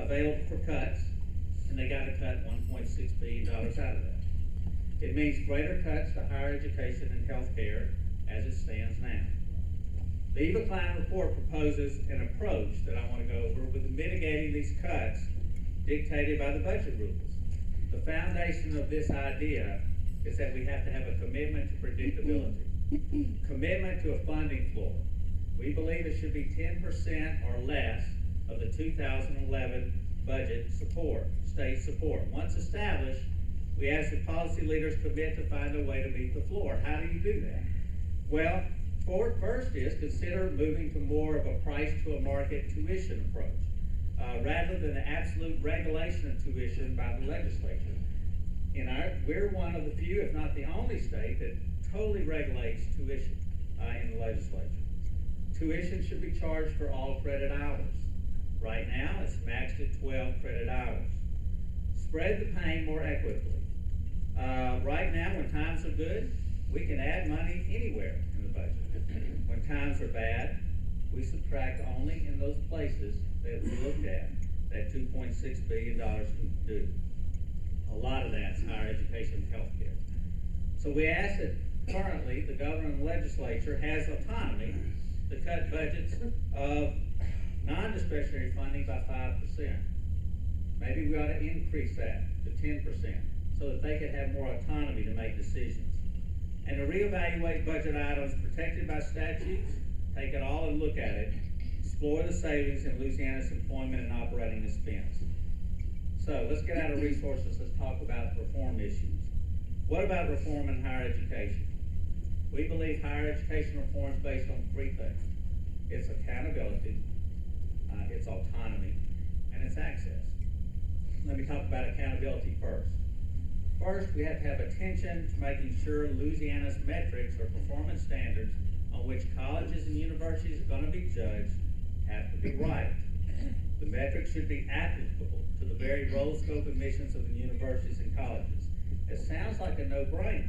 available for cuts, and they got to cut $1.6 billion out of that. It means greater cuts to higher education and health care as it stands now. The Eva Klein report proposes an approach that I want to go over with mitigating these cuts dictated by the budget rules. The foundation of this idea is that we have to have a commitment to predictability, commitment to a funding floor. We believe it should be 10% or less of the 2011 budget support, state support. Once established, we ask that policy leaders commit to find a way to meet the floor. How do you do that? Well, first is consider moving to more of a price to a market tuition approach, rather than the absolute regulation of tuition by the legislature. We're one of the few, if not the only state, that totally regulates tuition in the legislature. Tuition should be charged for all credit hours. Right now, it's maxed at 12 credit hours. Spread the pain more equitably. Right now, when times are good, we can add money anywhere in the budget. When times are bad, we subtract only in those places that we looked at that $2.6 billion can do. A lot of that's higher education and health care. So we ask that currently the governor and the legislature has autonomy to cut budgets of non-discretionary funding by 5%. Maybe we ought to increase that to 10% so that they can have more autonomy to make decisions. And to reevaluate budget items protected by statutes, take it all and look at it, explore the savings in Louisiana's employment and operating expense. So let's get out of resources, let's talk about reform issues. What about reform in higher education? We believe higher education reform is based on three things. It's accountability, it's autonomy, and it's access. Let me talk about accountability first. First, we have to have attention to making sure Louisiana's metrics or performance standards on which colleges and universities are going to be judged have to be right. The metrics should be applicable to the very role, scope, and missions of the universities and colleges. It sounds like a no-brainer,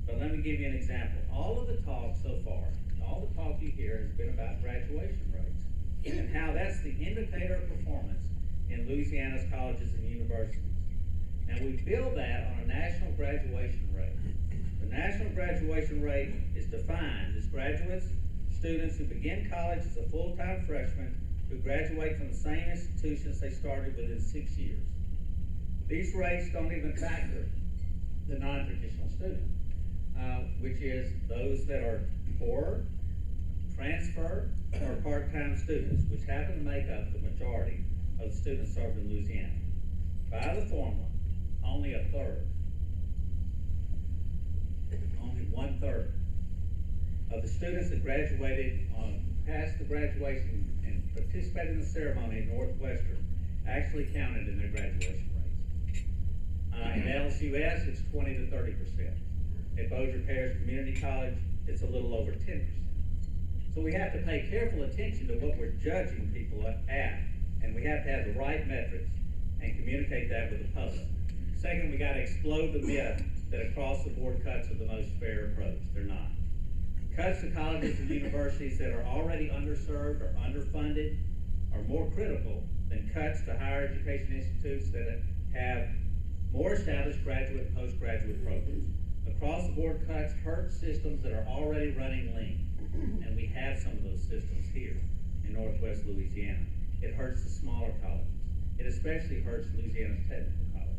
but let me give you an example. All of the talk so far, all the talk you hear has been about graduation rates and how that's the indicator of performance in Louisiana's colleges and universities. Now we build that on a national graduation rate. The national graduation rate is defined as graduates, students who begin college as a full-time freshman who graduate from the same institutions they started within 6 years. These rates don't even factor the non-traditional student, which is those that are poorer, transfer, or part-time students, which happen to make up the majority of the students served in Louisiana. By the formula, only a third, only 1/3 of the students that graduated past the graduation and participated in the ceremony at Northwestern actually counted in their graduation rates. In LSUS, it's 20 to 30%. At Bossier Parish Community College, it's a little over 10%. So we have to pay careful attention to what we're judging people at, and we have to have the right metrics and communicate that with the public. Second, we got to explode the myth that across-the-board cuts are the most fair approach. They're not. Cuts to colleges and universities that are already underserved or underfunded are more critical than cuts to higher education institutes that have more established graduate and postgraduate programs. Across-the-board cuts hurt systems that are already running lean, and we have some of those systems here in Northwest Louisiana. It hurts the smaller colleges. It especially hurts Louisiana's technical colleges.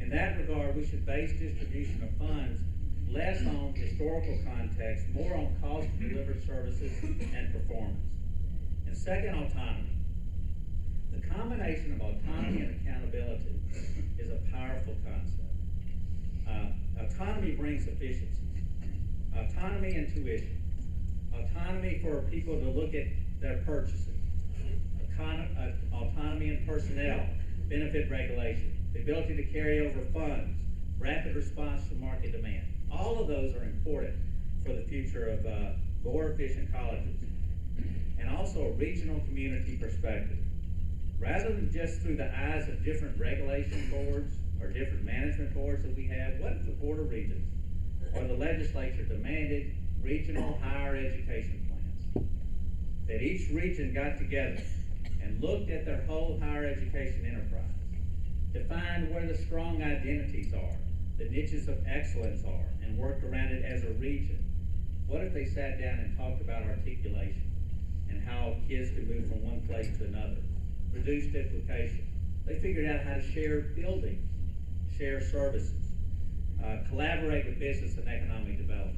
In that regard, we should base distribution of funds less on historical context, more on cost of delivered services and performance. And second, autonomy. The combination of autonomy and accountability is a powerful concept. Autonomy brings efficiencies. Autonomy in tuition. Autonomy for people to look at their purchasing. Autonomy in personnel, benefit regulation, the ability to carry over funds, rapid response to market demand. All of those are important for the future of more efficient colleges. And also a regional community perspective. Rather than just through the eyes of different regulation boards or different management boards that we have, what if the Board of Regents or the legislature demanded regional higher education plans? That each region got together and looked at their whole higher education enterprise, defined where the strong identities are, the niches of excellence are, and worked around it as a region, what if they sat down and talked about articulation and how kids could move from one place to another, reduce duplication? They figured out how to share buildings, share services, collaborate with business and economic development.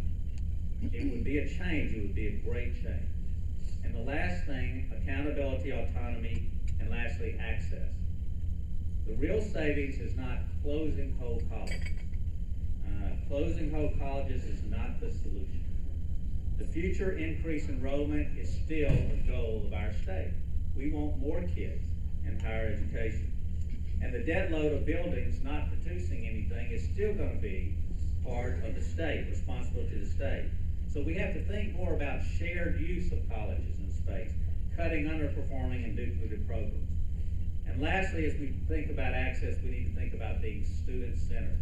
It would be a change. It would be a great change. And the last thing, accountability, autonomy, and lastly, access. The real savings is not closing whole colleges. Closing whole colleges is not the solution. The future increased enrollment is still a goal of our state. We want more kids in higher education. And the debt load of buildings not producing anything is still going to be part of the state, responsibility to the state. So we have to think more about shared use of colleges and space, cutting underperforming and duplicative programs. And lastly, as we think about access, we need to think about being student-centered.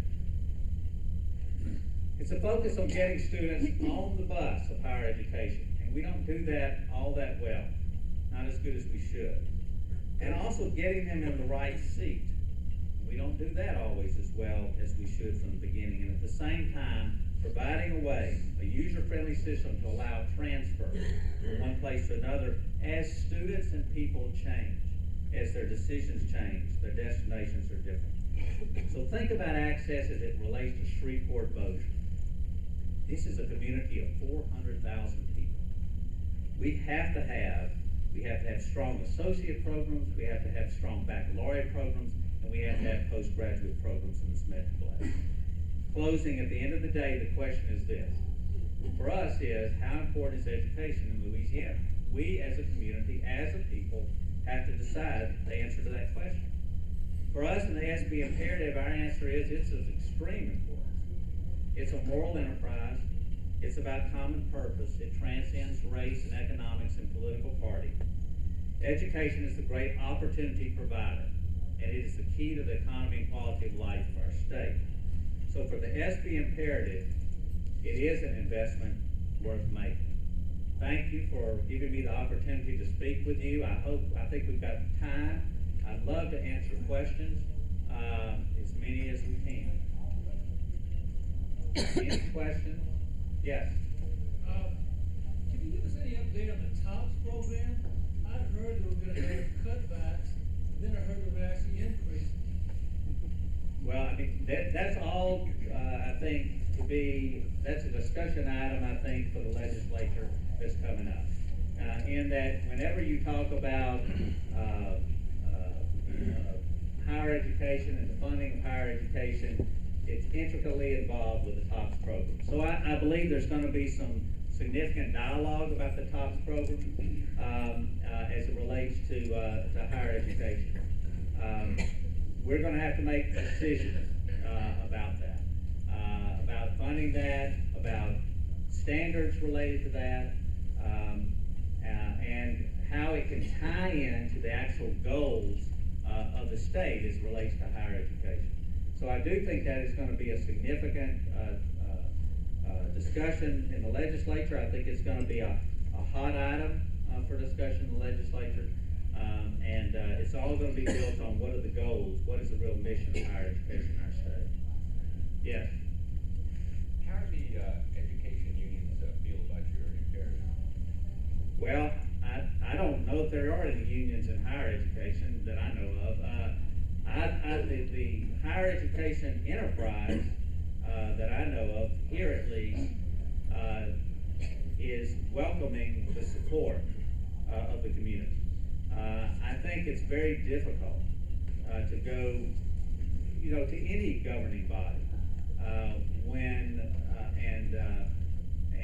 It's a focus on getting students on the bus of higher education, and we don't do that all that well, not as good as we should. And also getting them in the right seat. We don't do that always as well as we should from the beginning, and at the same time, providing a way, a user-friendly system to allow transfer from one place to another as students and people change, as their decisions change, their destinations are different. So think about access as it relates to Shreveport, Bossier. This is a community of 400,000 people. We have to have strong associate programs, we have to have strong baccalaureate programs, and we have to have postgraduate programs in this metroplex. Closing, at the end of the day, the question is this. For us is, how important is education in Louisiana? We as a community, as a people, have to decide the answer to that question. For us in the SB imperative, our answer is it's of extreme importance. It's a moral enterprise. It's about common purpose. It transcends race and economics and political party. Education is the great opportunity provider, and it is the key to the economy and quality of life of our state. So for the SB imperative, it is an investment worth making. Thank you for giving me the opportunity to speak with you. I think we've got time. I'd love to answer questions, as many as we can. Any questions? Yes. Can you give us any update on the TOPS program? I'd heard they were going to have cutbacks, then I heard they would actually increase. Well, I mean, that's all, I think, that's a discussion item, I think, for the legislature that's coming up. In that whenever you talk about higher education and the funding of higher education, it's intricately involved with the TOPS program. So I believe there's going to be some significant dialogue about the TOPS program as it relates to higher education. We're going to have to make decisions about that, about funding that, about standards related to that, and how it can tie into the actual goals of the state as it relates to higher education. So I do think that is going to be a significant discussion in the legislature. I think it's going to be a hot item for discussion in the legislature. And it's all going to be built on what are the goals, what is the real mission of higher education in our state. Yes? How do the education unions feel about your imperative? Well, I don't know if there are any unions in higher education that I know of. The higher education enterprise that I know of, here at least, is welcoming the support of the community. I think it's very difficult to go, to any governing body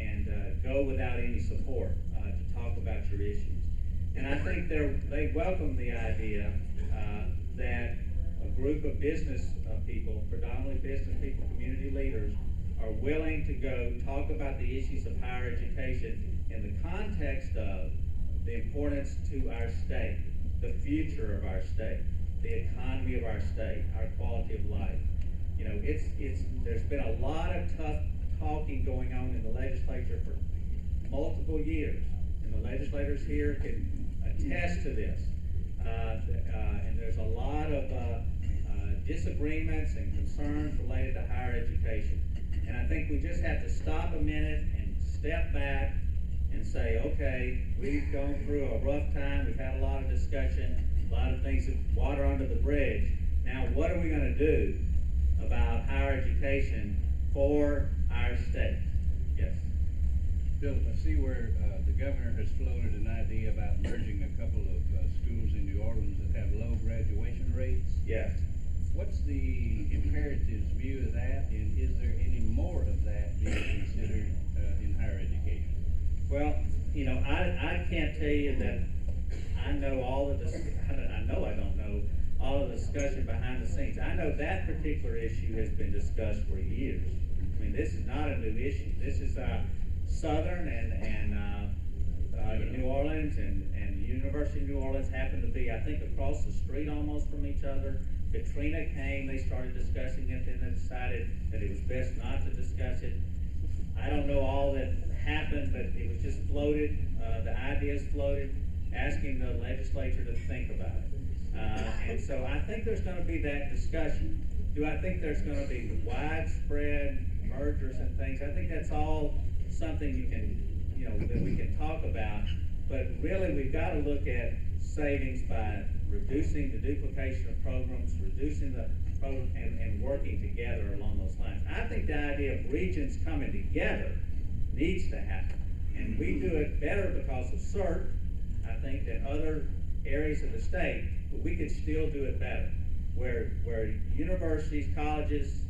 and go without any support to talk about your issues. And I think they welcome the idea that a group of business people, predominantly business people, community leaders, are willing to go talk about the issues of higher education in the context of the importance to our state, the future of our state, the economy of our state, our quality of life. There's been a lot of tough talking going on in the legislature for multiple years, and the legislators here can attest to this. and there's a lot of disagreements and concerns related to higher education. And I think we just have to stop a minute and step back and say, okay, we've gone through a rough time, we've had a lot of discussion, a lot of things, water under the bridge. Now, what are we going to do about higher education for our state? Yes. Bill, I see where the governor has floated an idea about merging a couple of schools in New Orleans that have low graduation rates. Yes. What's the imperatives view of that, and is there any more of that being considered in higher education? Well, you know, I can't tell you that I know all of this. I know I don't know all of the discussion behind the scenes. I know that particular issue has been discussed for years. I mean, this is not a new issue. This is Southern and New Orleans and the University of New Orleans happen to be, I think, across the street almost from each other. Katrina came, they started discussing it, then they decided that it was best not to discuss it. I don't know all that happened, but it was just floated, the ideas floated, asking the legislature to think about it. And so I think there's going to be that discussion. Do I think there's going to be widespread mergers and things? I think that's all something you can, you know, that we can talk about. But really, we've got to look at savings by reducing the duplication of programs, reducing the program, and working together along those lines. I think the idea of regions coming together needs to happen. And we do it better because of CERT, I think, than other areas of the state, but we could still do it better. Where universities, colleges,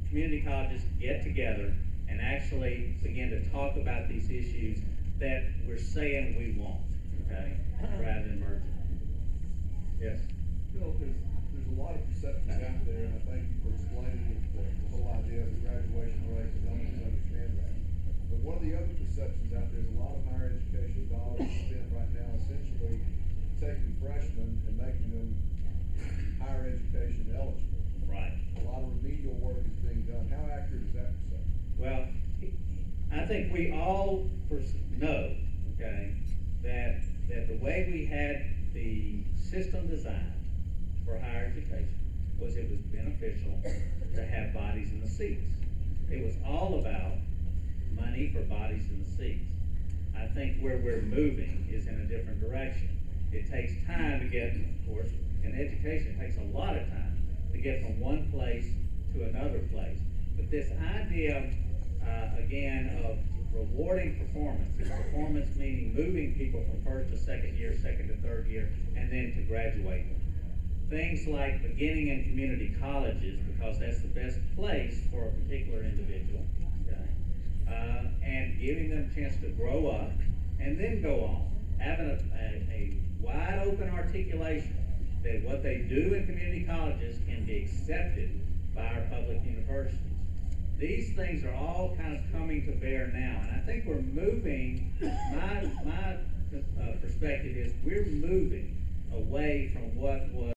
community colleges get together and actually begin to talk about these issues that we're saying we want, okay, rather than merging. Yes. Bill, there's a lot of perceptions out there, and I thank you for explaining the whole idea of the graduation rate and helping us understand that. But one of the other perceptions out there is a lot of higher education dollars spent right now essentially taking freshmen and making them higher education eligible. Right. A lot of remedial work is being done. How accurate is that perception? Well, I think we all know, okay, that the way we had the system designed for higher education was it was beneficial to have bodies in the seats. It was all about money for bodies in the seats. I think where we're moving is in a different direction. It takes time to get, of course, in education, it takes a lot of time to get from one place to another place. But this idea, again, of rewarding performance meaning moving people from first to second year, second to third year, and then to graduate them. Things like beginning in community colleges, because that's the best place for a particular individual, okay? And giving them a chance to grow up and then go on. Having a wide open articulation that what they do in community colleges can be accepted by our public universities. These things are all kind of coming to bear now, and I think we're moving, my perspective is we're moving away from what was